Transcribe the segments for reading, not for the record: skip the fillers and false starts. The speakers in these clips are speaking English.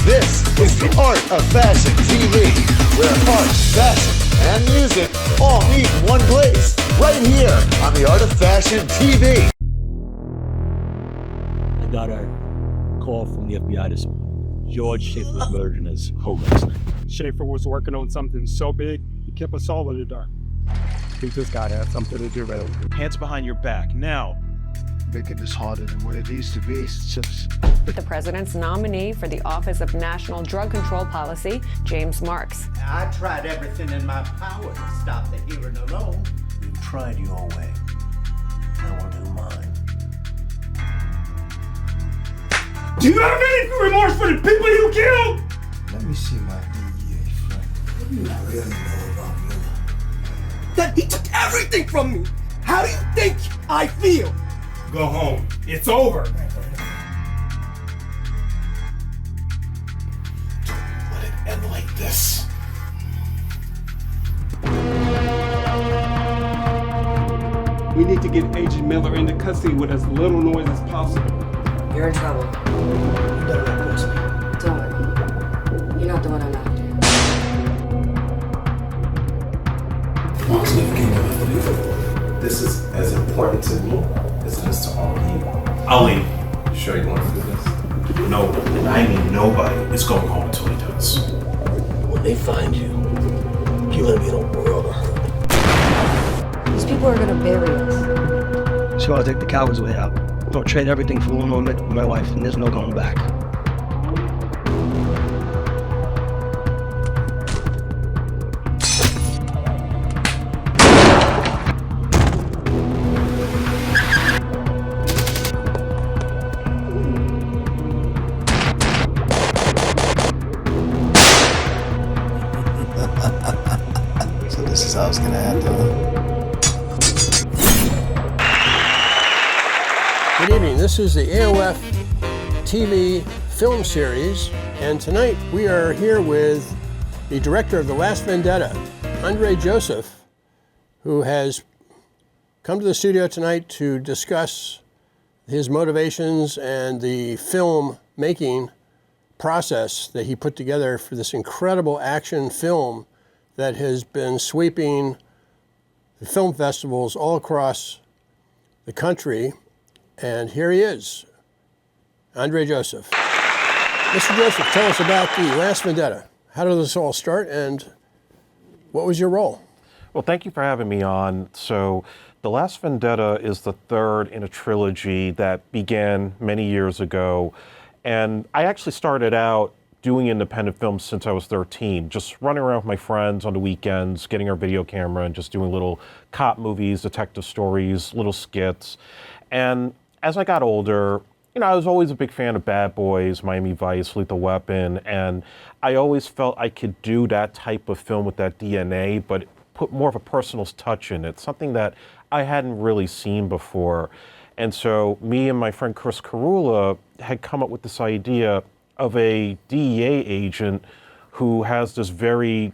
This is the Art of Fashion TV, where art, fashion, and music all meet in one place, right here on the Art of Fashion TV. I got a call from the FBI this morning. George Schaefer was murdered in his home last night. Schaefer was working on something so big, he kept us all in the dark. I think this guy has something to do with it. Hands behind your back. Now. Making this harder than what it needs to be. It's just... The president's nominee for the Office of National Drug Control Policy, James Marks. I tried everything in my power to stop the hearing alone. You tried your way. I want to do mine. Do you have any remorse for the people you killed? Let me see my DEA friend. What do you really know about Miller? That he took everything from me. How do you think I feel? Go home. It's over. Don't let it end like this. We need to get Agent Miller into custody with as little noise as possible. You're in trouble. You better not push me. Don't worry. You're not the one I'm after. Mark's never came to life before. This is as important to me as it is to all of you. I'll leave. You sure you want to do this? No, and I mean nobody is going home until he does. When they find you, you're gonna be in a world of hurt. These people are gonna bury us. So I'll take the coward's way out. I'll trade everything for one moment with my wife, and there's no going back. So this is how it's gonna end, huh? Good evening. This is the AOFTV film series, and tonight we are here with the director of The Last Vendetta, Andre Joseph, who has come to the studio tonight to discuss his motivations and the film making process that he put together for this incredible action film that has been sweeping the film festivals all across the country. And here he is, Andre Joseph. Mr. Joseph, tell us about The Last Vendetta. How did this all start, and what was your role? Well, thank you for having me on. So, The Last Vendetta is the third in a trilogy that began many years ago. And I actually started out doing independent films since I was 13, just running around with my friends on the weekends, getting our video camera and just doing little cop movies, detective stories, little skits. And as I got older, you know, I was always a big fan of Bad Boys, Miami Vice, Lethal Weapon, and I always felt I could do that type of film with that DNA, but put more of a personal touch in it, something that I hadn't really seen before. And so me and my friend Chris Carula had come up with this idea of a DEA agent who has this very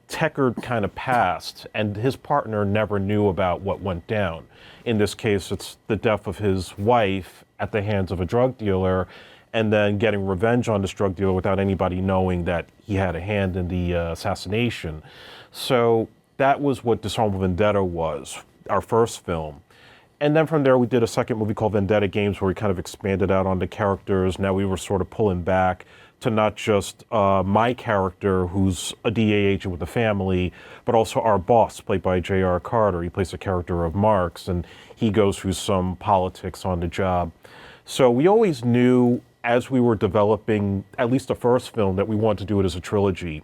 checkered kind of past, and his partner never knew about what went down. In this case, it's the death of his wife at the hands of a drug dealer, and then getting revenge on this drug dealer without anybody knowing that he had a hand in the assassination. So that was what Dishonorable Vendetta was, our first film. And then from there, we did a second movie called Vendetta Games, where we kind of expanded out on the characters. Now we were sort of pulling back to not just my character, who's a DEA agent with a family, but also our boss, played by J.R. Carter. He plays the character of Marks, and he goes through some politics on the job. So we always knew, as we were developing at least the first film, that we wanted to do it as a trilogy.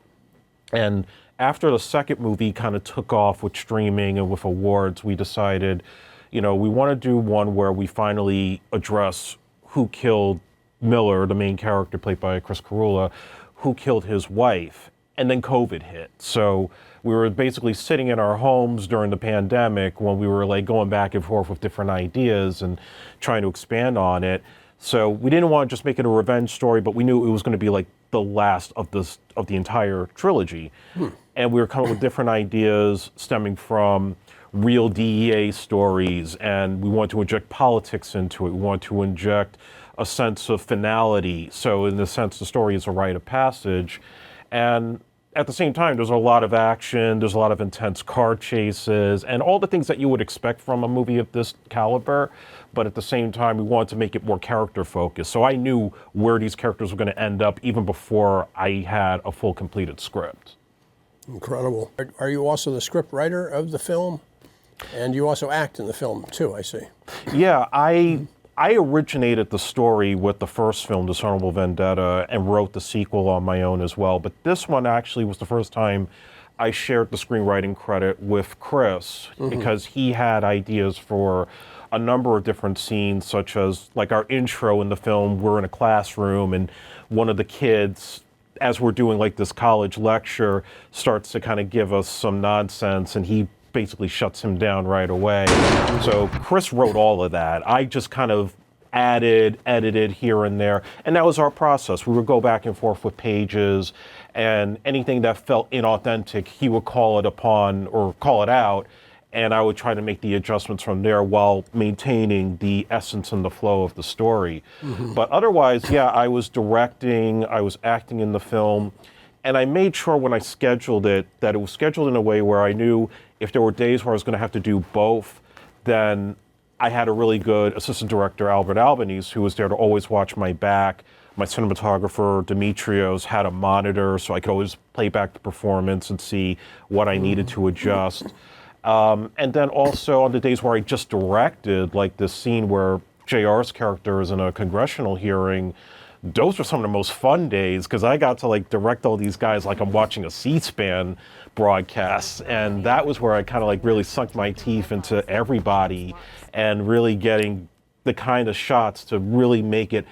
And after the second movie kind of took off with streaming and with awards, we decided, you know, we want to do one where we finally address who killed Miller, the main character played by Chris Carula, who killed his wife. And then COVID hit. So we were basically sitting in our homes during the pandemic when we were like going back and forth with different ideas and trying to expand on it. So we didn't want to just make it a revenge story, but we knew it was going to be like the last of the entire trilogy. And we were coming up with different ideas stemming from real DEA stories, and we wanted to inject politics into it. We wanted to inject a sense of finality. So in the sense, the story is a rite of passage. And at the same time, there's a lot of action, there's a lot of intense car chases, and all the things that you would expect from a movie of this caliber. But at the same time, we wanted to make it more character focused. So I knew where these characters were going to end up even before I had a full completed script. Incredible. Are you also the script writer of the film? And you also act in the film too, I see. Yeah, I originated the story with the first film, Dishonorable Vendetta, and wrote the sequel on my own as well. But this one actually was the first time I shared the screenwriting credit with Chris, because he had ideas for a number of different scenes, such as like our intro in the film, we're in a classroom and one of the kids, as we're doing like this college lecture, starts to kind of give us some nonsense, and he basically shuts him down right away. So Chris wrote all of that. I just kind of added, edited here and there, and that was our process. We would go back and forth with pages, and anything that felt inauthentic, he would call it upon or call it out, and I would try to make the adjustments from there while maintaining the essence and the flow of the story. But otherwise, yeah, I was directing, I was acting in the film, and I made sure when I scheduled it that it was scheduled in a way where I knew if there were days where I was going to have to do both, then I had a really good assistant director, Albert Albanese, who was there to always watch my back. My cinematographer, Demetrios, had a monitor, so I could always play back the performance and see what I needed to adjust. And then also on the days where I just directed, like this scene where JR's character is in a congressional hearing, those were some of the most fun days, because I got to like direct all these guys like I'm watching a C-SPAN broadcast, and that was where I kind of like really sunk my teeth into everybody and really getting the kind of shots to really make it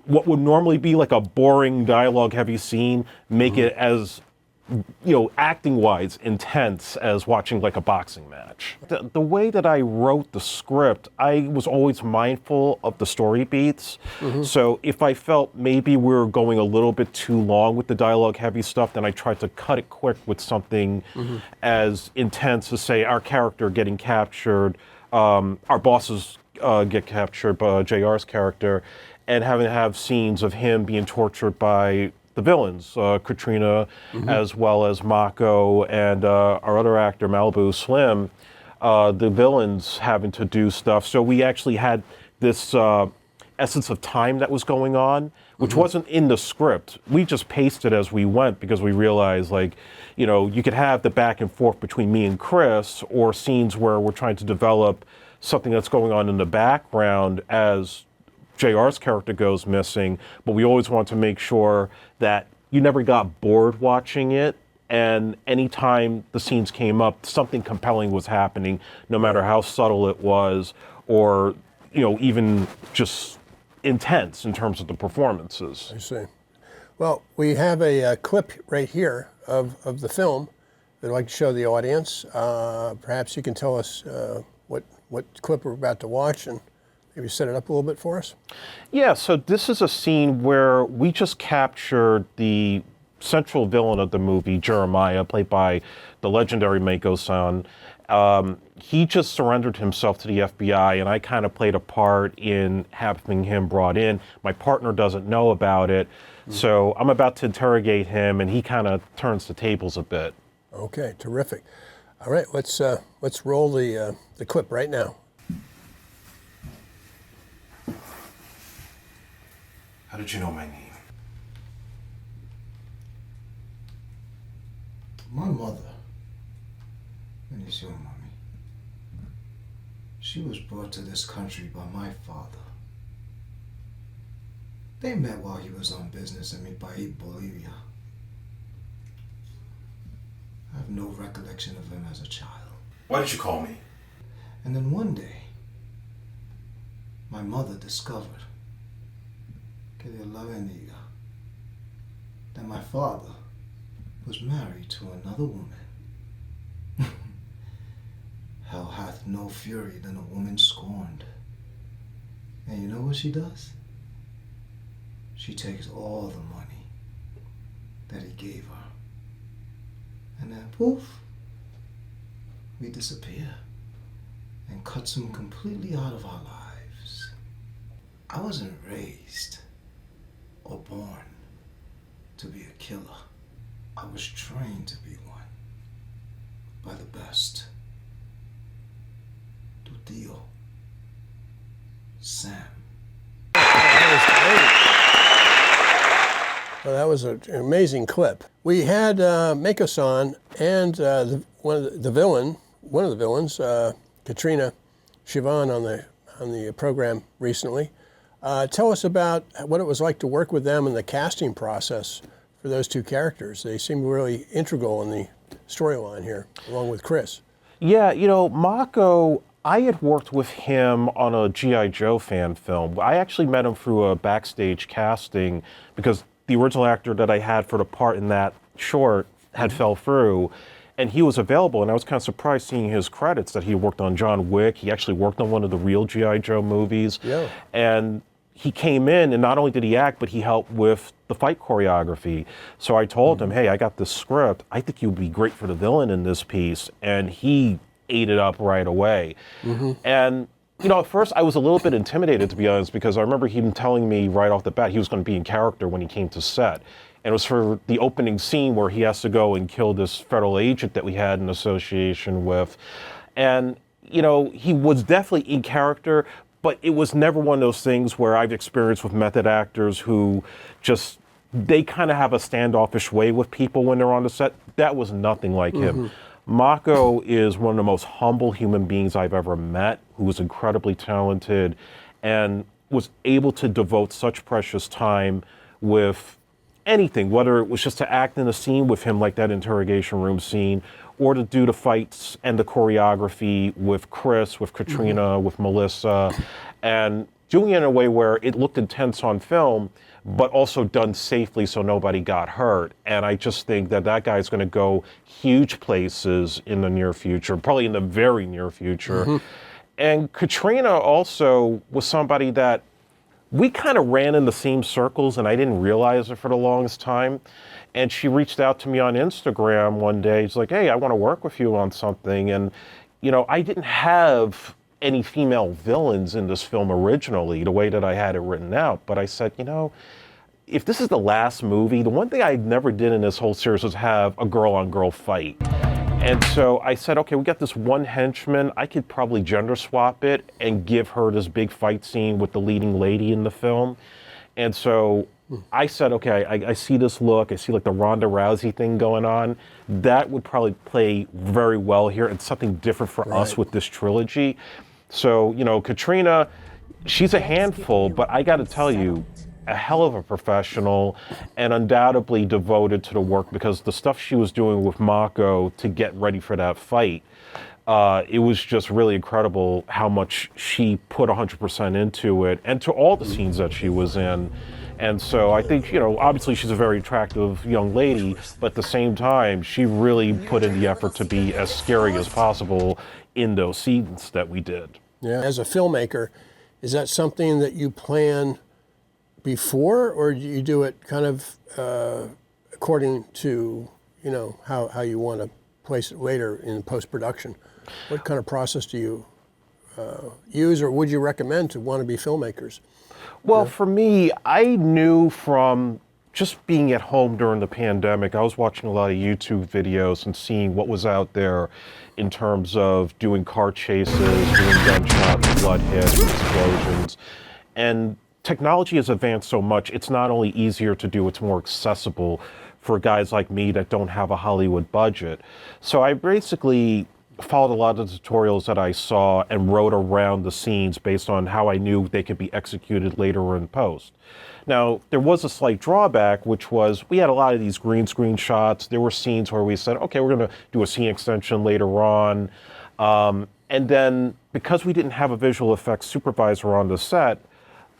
what would normally be like a boring dialogue heavy scene, make it as, you know, acting wise intense as watching like a boxing match. The way that I wrote the script, I was always mindful of the story beats. So if I felt maybe we were going a little bit too long with the dialogue heavy stuff, then I tried to cut it quick with something as intense as, say, our character getting captured, our bosses get captured by JR's character, and having to have scenes of him being tortured by the villains, Katrina, as well as Mako, and our other actor, Malibu Slim, the villains having to do stuff. So we actually had this essence of time that was going on, which wasn't in the script. We just paced it as we went, because we realized, like, you know, you could have the back and forth between me and Chris, or scenes where we're trying to develop something that's going on in the background as JR's character goes missing, but we always want to make sure that you never got bored watching it, and anytime the scenes came up, something compelling was happening, no matter how subtle it was, or, you know, even just intense in terms of the performances. I see. Well, we have a clip right here of the film that I'd like to show the audience. Perhaps you can tell us what clip we're about to watch, and maybe set it up a little bit for us? Yeah, so this is a scene where we just captured the central villain of the movie, Jeremiah, played by the legendary Mako-san. He just surrendered himself to the FBI, and I kind of played a part in having him brought in. My partner doesn't know about it, so I'm about to interrogate him, and he kind of turns the tables a bit. Okay, terrific. All right, let's roll the clip right now. How did you know my name? My mother, and it's your mommy, she was brought to this country by my father. They met while he was on business in mi país, Bolivia. I have no recollection of him as a child. Why did you call me? And then one day, my mother discovered que Dios la bendiga, that my father was married to another woman. Hell hath no fury than a woman scorned. And you know what she does? She takes all the money that he gave her. And then poof, we disappear and cuts him completely out of our lives. I wasn't raised or born to be a killer. I was trained to be one by the best. Tu tío, Sam. Well, that was an amazing clip. We had Mako-san and one of the villains, Katrina Siobhan, on the program recently. Tell us about what it was like to work with them in the casting process for those two characters. They seem really integral in the storyline here, along with Chris. Yeah, Mako, I had worked with him on a G.I. Joe fan film. I actually met him through a backstage casting because the original actor that I had for the part in that short had fell through, and he was available, and I was kind of surprised seeing his credits that he worked on John Wick. He actually worked on one of the real G.I. Joe movies. Yeah. And he came in, and not only did he act, but he helped with the fight choreography. So I told him, hey, I got this script. I think you'd be great for the villain in this piece. And he ate it up right away. And at first I was a little bit intimidated, to be honest, because I remember him telling me right off the bat he was going to be in character when he came to set. And it was for the opening scene where he has to go and kill this federal agent that we had an association with. And, he was definitely in character, but it was never one of those things where I've experienced with method actors who they kind of have a standoffish way with people when they're on the set. That was nothing like him. Mako is one of the most humble human beings I've ever met, who was incredibly talented and was able to devote such precious time with anything, whether it was just to act in a scene with him like that interrogation room scene, or to do the fights and the choreography with Chris, with Katrina, with Melissa, and doing it in a way where it looked intense on film, but also done safely so nobody got hurt. And I just think that guy's going to go huge places in the near future, probably in the very near future. And Katrina also was somebody that we kind of ran in the same circles, and I didn't realize it for the longest time. And she reached out to me on Instagram one day. She's like, hey, I want to work with you on something. And, I didn't have any female villains in this film originally, the way that I had it written out. But I said, if this is the last movie, the one thing I never did in this whole series was have a girl-on-girl fight. And so I said, okay, we got this one henchman. I could probably gender swap it and give her this big fight scene with the leading lady in the film. And so I said, okay, I see this look. I see like the Ronda Rousey thing going on. That would probably play very well here and something different for us with this trilogy. So, Katrina, she's a handful, but I got to tell you, a hell of a professional and undoubtedly devoted to the work, because the stuff she was doing with Mako to get ready for that fight, it was just really incredible how much she put 100% into it and to all the scenes that she was in. And so I think, obviously she's a very attractive young lady, but at the same time, she really put in the effort to be as scary as possible in those scenes that we did. Yeah. As a filmmaker, is that something that you plan before, or do you do it kind of according to, how you want to place it later in post-production? What kind of process do you use, or would you recommend to want to be filmmakers? Well, for me, I knew from just being at home during the pandemic, I was watching a lot of YouTube videos and seeing what was out there in terms of doing car chases, doing gunshots, blood hits, explosions. And technology has advanced so much, it's not only easier to do, it's more accessible for guys like me that don't have a Hollywood budget. So I basically followed a lot of the tutorials that I saw and wrote around the scenes based on how I knew they could be executed later in post. Now, there was a slight drawback, which was we had a lot of these green screen shots. There were scenes where we said, okay, we're going to do a scene extension later on. And then because we didn't have a visual effects supervisor on the set,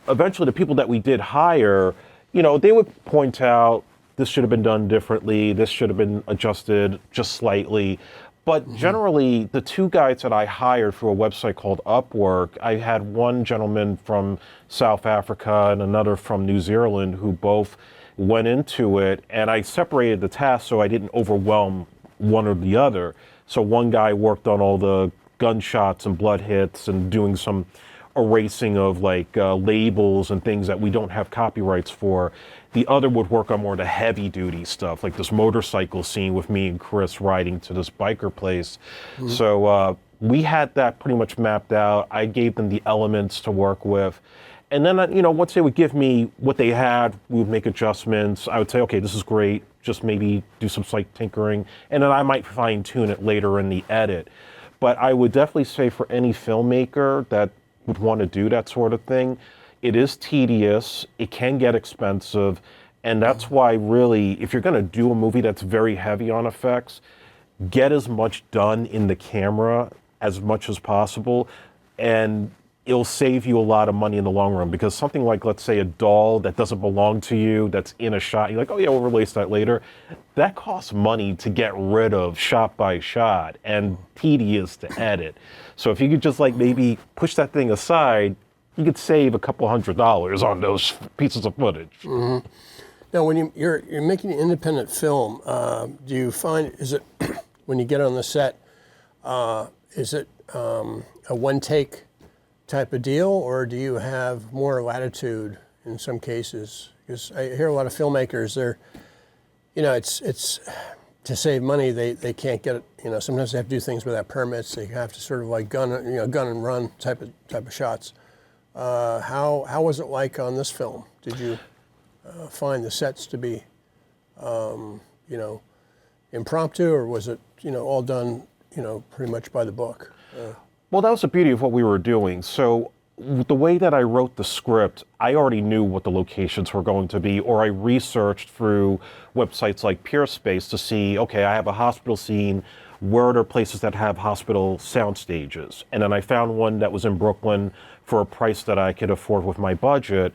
eventually the people that we did hire, they would point out, this should have been done differently, this should have been adjusted just slightly. But generally, the two guys that I hired through a website called Upwork, I had one gentleman from South Africa and another from New Zealand who both went into it, and I separated the tasks so I didn't overwhelm one or the other. So one guy worked on all the gunshots and blood hits and doing some erasing of like labels and things that we don't have copyrights for. The other would work on more of the heavy duty stuff, like this motorcycle scene with me and Chris riding to this biker place. So we had that pretty much mapped out. I gave them the elements to work with. And then, once they would give me what they had, we would make adjustments. I would say, okay, this is great. Just maybe do some slight tinkering. And then I might fine tune it later in the edit. But I would definitely say for any filmmaker that would want to do that sort of thing, it is tedious. It can get expensive. And that's why really, if you're going to do a movie that's very heavy on effects, get as much done in the camera as much as possible. And it'll save you a lot of money in the long run, because something like, let's say, a doll that doesn't belong to you, that's in a shot, you're like, oh yeah, we'll release that later. That costs money to get rid of shot by shot and tedious to edit. So if you could just like maybe push that thing aside, you could save a couple $100 on those pieces of footage. Mm-hmm. Now, when you're making an independent film, do you find, is it, when you get on the set, is it a one-take type of deal, or do you have more latitude in some cases? Because I hear a lot of filmmakers, they're, it's to save money, they can't get it, sometimes they have to do things without permits. They have to sort of like gun and run type of shots. How was it like on this film? Did you find the sets to be, impromptu, or was it, all done, pretty much by the book? Well, that was the beauty of what we were doing. So the way that I wrote the script, I already knew what the locations were going to be, or I researched through websites like Peerspace to see, okay, I have a hospital scene, where are there places that have hospital sound stages? And then I found one that was in Brooklyn for a price that I could afford with my budget.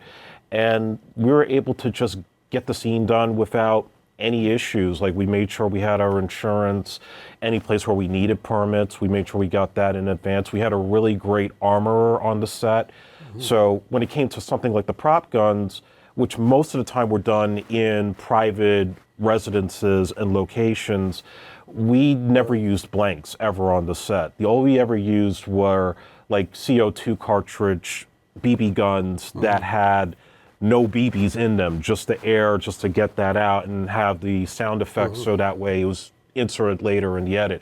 And we were able to just get the scene done without any issues. Like, we made sure we had our insurance. Any place where we needed permits, we made sure we got that in advance. We had a really great armorer on the set. Mm-hmm. So when it came to something like the prop guns, which most of the time were done in private residences and locations, we never used blanks ever on the set. The only we ever used were like CO2 cartridge BB guns that had no BBs in them, just the air, just to get that out and have the sound effects, so that way it was inserted later in the edit.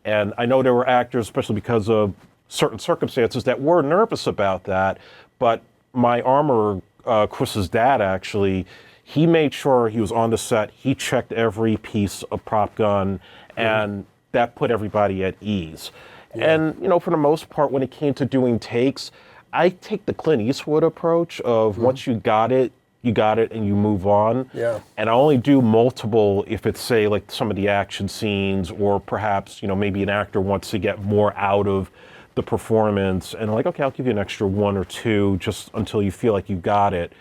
And I know there were actors, especially because of certain circumstances, that were nervous about that, but my armorer, Chris's dad, actually, he made sure he was on the set, he checked every piece of prop gun, and that put everybody at ease. And, for the most part, when it came to doing takes, I take the Clint Eastwood approach of once you got it, and you move on. Yeah. And I only do multiple if it's, say, like some of the action scenes, or perhaps, maybe an actor wants to get more out of the performance. And I'm like, okay, I'll give you an extra one or two just until you feel like you got it.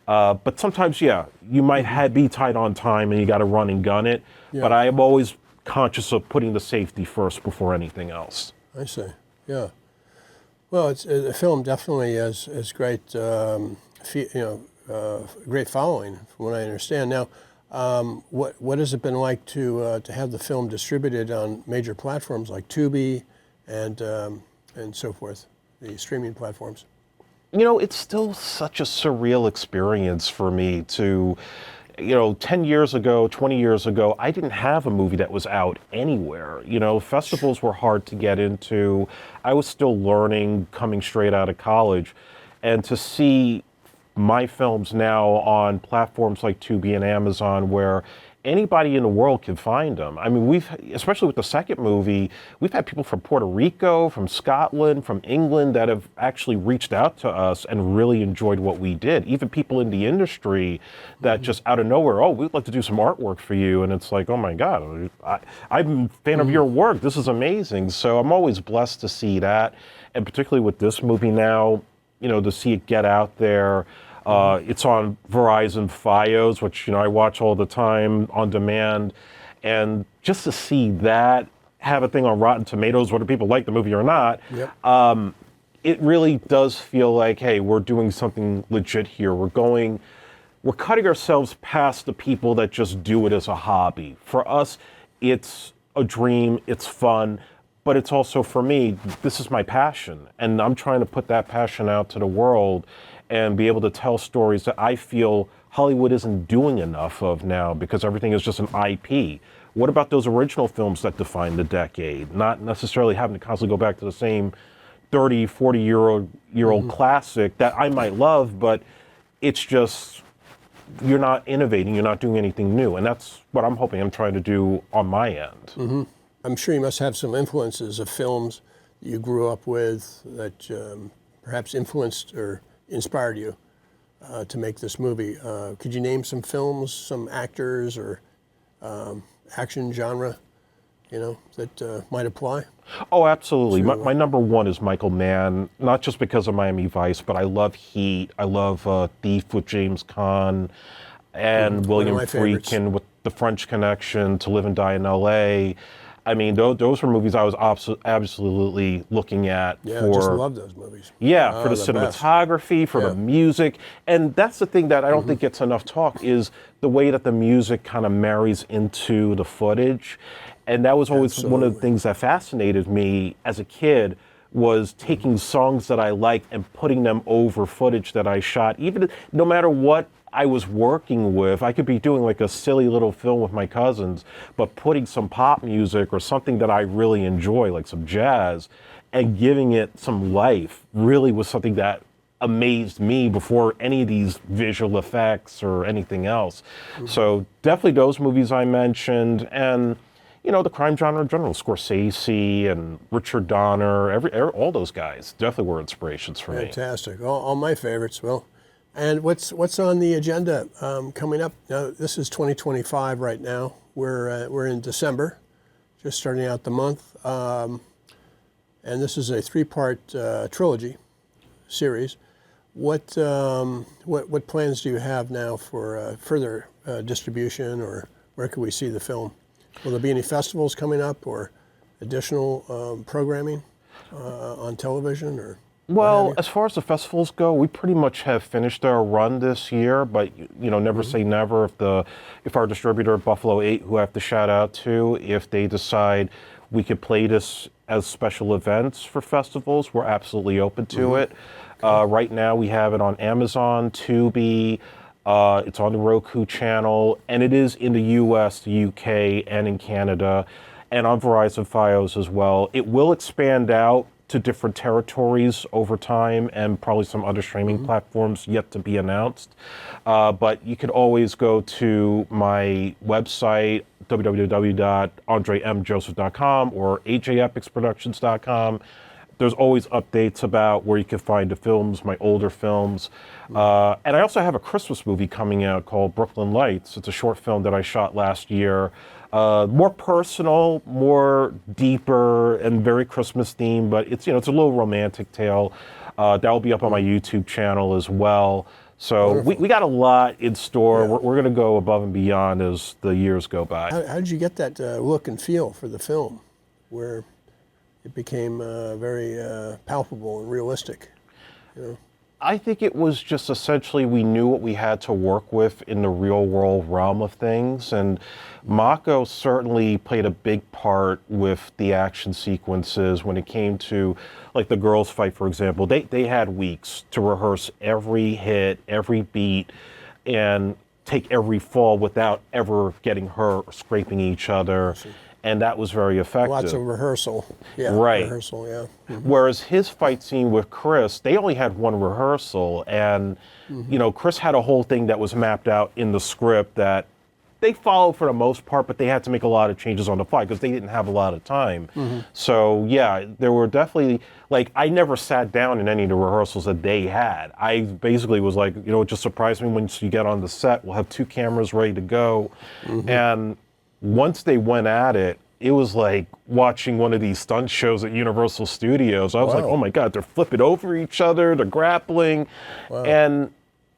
But sometimes, you might be tight on time and you got to run and gun it. Yeah. But I am always conscious of putting the safety first before anything else. I see. Yeah. Well, the film definitely has great, great following, from what I understand. Now, what has it been like to have the film distributed on major platforms like Tubi and so forth, the streaming platforms? It's still such a surreal experience for me to, 10 years ago, 20 years ago, I didn't have a movie that was out anywhere. Festivals were hard to get into. I was still learning, coming straight out of college. And to see my films now on platforms like Tubi and Amazon, where anybody in the world can find them. I mean, especially with the second movie, we've had people from Puerto Rico, from Scotland, from England that have actually reached out to us and really enjoyed what we did. Even people in the industry that just out of nowhere, oh, we'd like to do some artwork for you. And it's like, oh my God, I'm a fan of your work. This is amazing. So I'm always blessed to see that. And particularly with this movie now, to see it get out there. It's on Verizon Fios, which I watch all the time on demand, and just to see that have a thing on Rotten Tomatoes, whether people like the movie or not, it really does feel like, hey, we're doing something legit here. We're cutting ourselves past the people that just do it as a hobby. For us, it's a dream, it's fun. but it's also, for me, this is my passion. And I'm trying to put that passion out to the world and be able to tell stories that I feel Hollywood isn't doing enough of now, because everything is just an IP. What about those original films that defined the decade? Not necessarily having to constantly go back to the same 30, 40-year-old classic that I might love, but it's just, you're not innovating, you're not doing anything new. And that's what I'm hoping I'm trying to do on my end. I'm sure you must have some influences of films that you grew up with that perhaps influenced or inspired you to make this movie. Could you name some films, some actors, or action genre, that might apply? Oh, absolutely. My number one is Michael Mann, not just because of Miami Vice, but I love Heat. I love Thief with James Caan, and William Friedkin with The French Connection, To Live and Die in L.A. I mean, those were movies I was absolutely looking at. Yeah, I just love those movies. Yeah, for the cinematography, for the music. And that's the thing that I don't think gets enough talk, is the way that the music kind of marries into the footage. And that was always one of the things that fascinated me as a kid, was taking songs that I liked and putting them over footage that I shot. Even no matter what I was working with, I could be doing like a silly little film with my cousins, but putting some pop music or something that I really enjoy, like some jazz, and giving it some life really was something that amazed me before any of these visual effects or anything else. So definitely those movies I mentioned, and the crime genre in general, Scorsese and Richard Donner, all those guys definitely were inspirations for me. Fantastic. All my favorites. Well, and what's on the agenda coming up? Now, this is 2025 right now. We're in December, just starting out the month, and this is a 3-part trilogy series. What plans do you have now for further distribution, or where can we see the film? Will there be any festivals coming up, or additional programming on television, or? Well, as far as the festivals go, we pretty much have finished our run this year, but never say never. If our distributor, Buffalo 8, who I have to shout out to, if they decide we could play this as special events for festivals, we're absolutely open to it. Right now we have it on Amazon, Tubi, it's on the Roku channel, and it is in the US, the UK, and in Canada, and on Verizon Fios as well. It will expand out to different territories over time, and probably some other streaming platforms yet to be announced. But you can always go to my website, www.andremjoseph.com or ajepixproductions.com. There's always updates about where you can find the films, my older films. And I also have a Christmas movie coming out called Brooklyn Lights. It's a short film that I shot last year. More personal, more deeper, and very Christmas themed, but it's it's a little romantic tale. That will be up on my YouTube channel as well. So we got a lot in store. Yeah. We're going to go above and beyond as the years go by. How did you get that look and feel for the film, where it became very palpable and realistic? I think it was just essentially we knew what we had to work with in the real world realm of things, and Mako certainly played a big part with the action sequences when it came to, like, the girls fight, for example. They had weeks to rehearse every hit, every beat, and take every fall without ever getting hurt or scraping each other. And that was very effective. Lots of rehearsal. Yeah, right. Rehearsal, yeah. Whereas his fight scene with Chris, they only had one rehearsal. And, Chris had a whole thing that was mapped out in the script that they followed for the most part, but they had to make a lot of changes on the fly because they didn't have a lot of time. So, yeah, there were definitely, I never sat down in any of the rehearsals that they had. I basically was like, it just surprised me when you get on the set, we'll have 2 cameras ready to go. And once they went at it, it was like watching one of these stunt shows at Universal Studios. I was like, oh my God, they're flipping over each other, they're grappling. And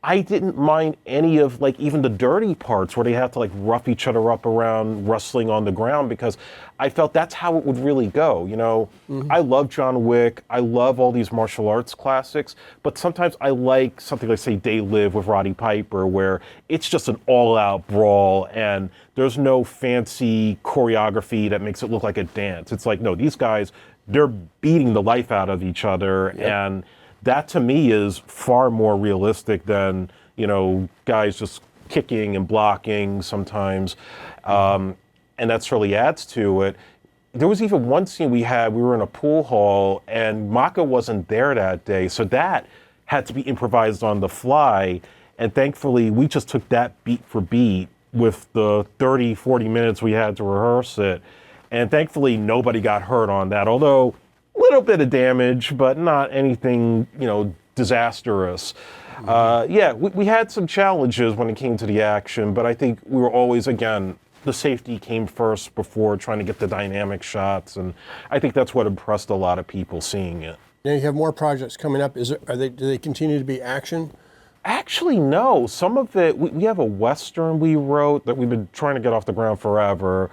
I didn't mind any of like even the dirty parts where they have to like rough each other up around wrestling on the ground, because I felt that's how it would really go. You know, I love John Wick. I love all these martial arts classics, but sometimes I like something like, say, They Live with Roddy Piper, where it's just an all-out brawl and there's no fancy choreography that makes it look like a dance. It's like, no, these guys, they're beating the life out of each other, and that to me is far more realistic than, you know, guys just kicking and blocking sometimes. And that certainly adds to it. There was even one scene we were in a pool hall and Maka wasn't there that day. So that had to be improvised on the fly. And thankfully we just took that beat for beat with the 30, 40 minutes we had to rehearse it. And thankfully nobody got hurt on that, although a little bit of damage, but not anything, you know, disastrous. We had some challenges when it came to the action, but I think we were always, again, the safety came first before trying to get the dynamic shots, and I think that's what impressed a lot of people seeing it. Now you have more projects coming up. Do they continue to be action? Actually, no. Some of it, we have a Western we wrote that we've been trying to get off the ground forever.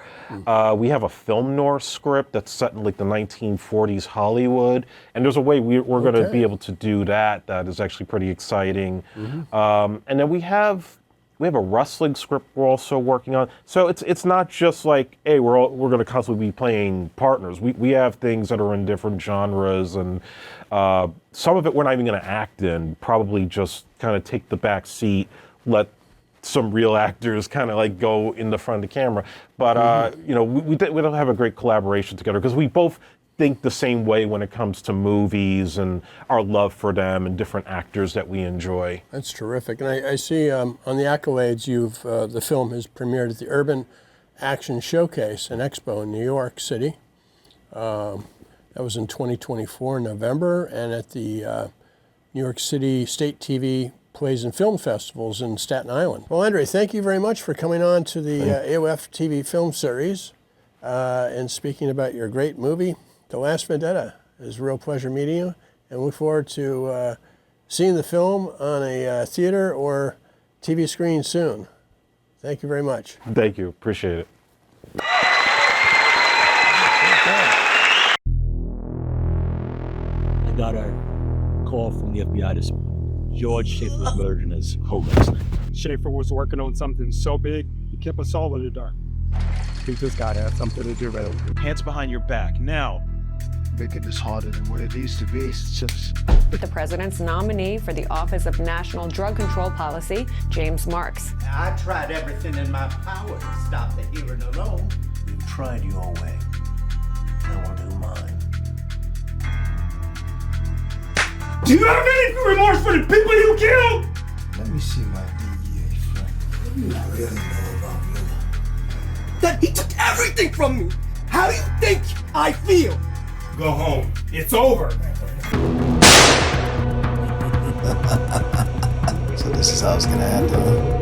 We have a film noir script that's set in like the 1940s Hollywood. And there's a way we're going to be able to do that is actually pretty exciting. And then we have a wrestling script we're also working on. So it's not just like, hey, we're going to constantly be playing partners. We have things that are in different genres, and some of it we're not even going to act in, probably just kind of take the back seat, let some real actors kind of like go in the front of the camera. But, you know, we don't have a great collaboration together because we both think the same way when it comes to movies and our love for them and different actors that we enjoy. That's terrific. And I see on the accolades, the film has premiered at the Urban Action Showcase and Expo in New York City. That was in 2024 in November, and at the New York City State TV Plays and Film Festivals in Staten Island. Well, Andre, thank you very much for coming on to the AOFTV film series and speaking about your great movie, The Last Vendetta. It was a real pleasure meeting you, and look forward to seeing the film on a theater or TV screen soon. Thank you very much. Thank you. Appreciate it. I got a call from the FBI this morning. George Schaefer was murdered in his home last night. Schaefer was working on something so big, he kept us all in the dark. I think this guy has something to do with it. Hands behind your back, now. Making this harder than what it needs to be. It's just... The president's nominee for the Office of National Drug Control Policy, James Marks. I tried everything in my power to stop the hearing alone. You've tried your way. I will do mine. Do you have any remorse for the people you killed? Let me see my DEA friend. What do you really know about Miller? That he took everything from me. How do you think I feel? Go home. It's over. So this is how it's gonna happen.